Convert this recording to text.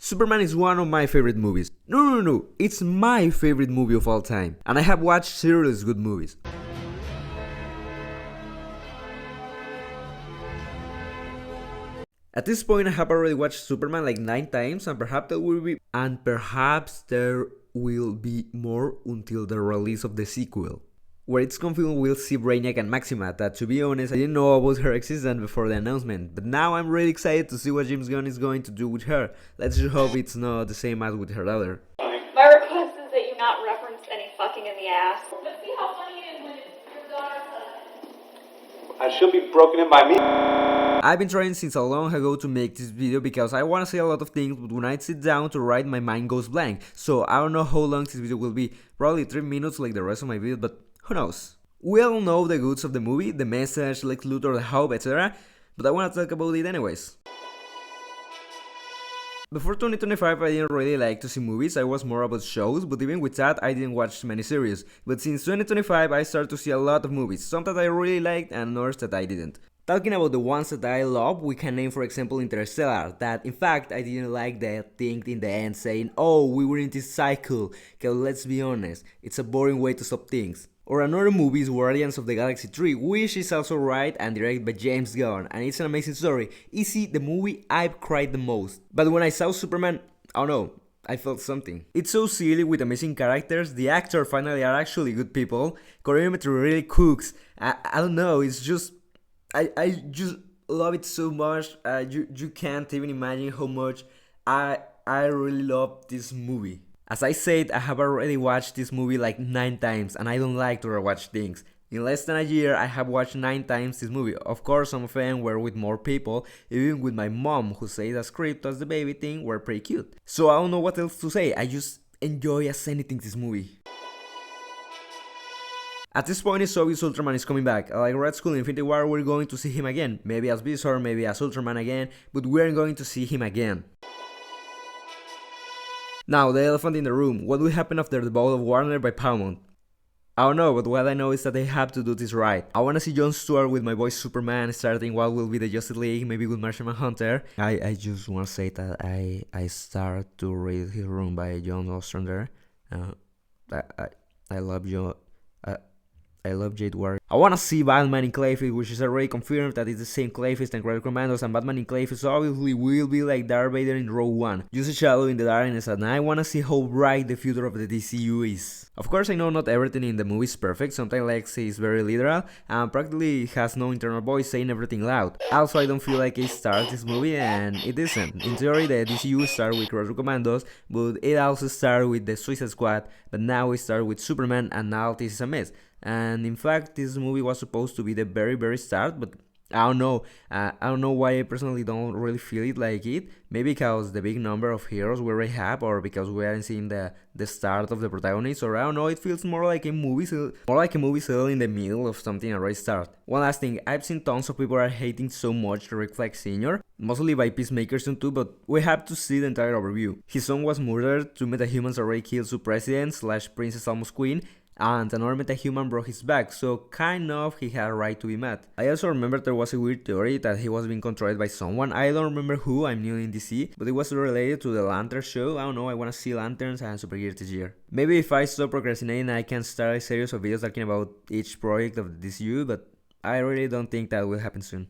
Superman is one of my favorite movies. No, it's my favorite movie of all time. And I have watched serious good movies. At this point, I have already watched Superman like 9 times, and perhaps there will be more until the release of the sequel, where it's confirmed we'll see Brainiac and Maxima. That, to be honest, I didn't know about her existence before the announcement, but now I'm really excited to see what James Gunn is going to do with her. Let's just hope it's not the same as with her daughter. My request is that you not reference any fucking in the ass. Let's see how funny it is when it's your daughter. I should be broken in by me. I've been trying since a long ago to make this video because I want to say a lot of things, but when I sit down to write, my mind goes blank. So I don't know how long this video will be, probably 3 minutes like the rest of my videos, but who knows. We all know the goods of the movie, the message, Lex Luthor, the hope, etc. But I want to talk about it anyways. Before 2025 I didn't really like to see movies, I was more about shows, but even with that I didn't watch many series. But since 2025 I started to see a lot of movies, some that I really liked and others that I didn't. Talking about the ones that I love, we can name for example Interstellar, that in fact I didn't like that thing in the end saying, oh, we were in this cycle, cause let's be honest, it's a boring way to stop things. Or another movie is Guardians of the Galaxy 3, which is also right and directed by James Gunn, and it's an amazing story. Easy, the movie I've cried the most. But when I saw Superman, I don't know, I felt something. It's so silly with amazing characters, the actors finally are actually good people, choreography really cooks, I don't know, it's just... I just love it so much. You can't even imagine how much I really love this movie. As I said, I have already watched this movie like 9 times, and I don't like to rewatch things. In less than a year, I have watched 9 times this movie. Of course, some of them were with more people, even with my mom, who says the script as the baby thing were pretty cute. So I don't know what else to say. I just enjoy as anything this movie. At this point, it's obvious Ultraman is coming back. Like Red Skull in Infinity War, we're going to see him again. Maybe as Beast, maybe as Ultraman again, but we're going to see him again. Now, the elephant in the room. What will happen after the ball of Warner by Paramount? I don't know, but what I know is that they have to do this right. I wanna see Jon Stewart with my boy Superman starting what will be the Justice League, maybe with Martian Manhunter. I just wanna say that I start to read His Room by John Ostrander. I love John. I love Jade Warrior. I wanna see Batman in Clayface, which is already confirmed that it's the same Clayface and Great Commandos, and Batman in Clayface obviously will be like Darth Vader in Rogue One, just a shadow in the darkness, and I wanna see how bright the future of the DCU is. Of course, I know not everything in the movie is perfect, sometimes Lexi is very literal, and practically has no internal voice saying everything loud. Also, I don't feel like it starts this movie, and it isn't. In theory, the DCU started with Great Commandos, but it also started with the Suicide Squad, but now it started with Superman, and now this is a mess. And in fact, this movie was supposed to be the very start, but I don't know. I don't know why I personally don't really feel it like it. Maybe because the big number of heroes we already have, or because we aren't seeing the start of the protagonist, or I don't know. It feels more like a movie, still in the middle of something already start. One last thing, I've seen tons of people are hating so much Rick Flag Sr., mostly by Peacemaker Son 2, but we have to see the entire overview. His son was murdered, 2 metahumans already killed the president / Princess Almost Queen, and another metahuman broke his back, so kind of he had a right to be mad. I also remember there was a weird theory that he was being controlled by someone. I don't remember who, I'm new in DC, but it was related to the Lantern show. I don't know, I wanna see lanterns and superheroes this year. Maybe if I stop procrastinating I can start a series of videos talking about each project of the DCU, but I really don't think that will happen soon.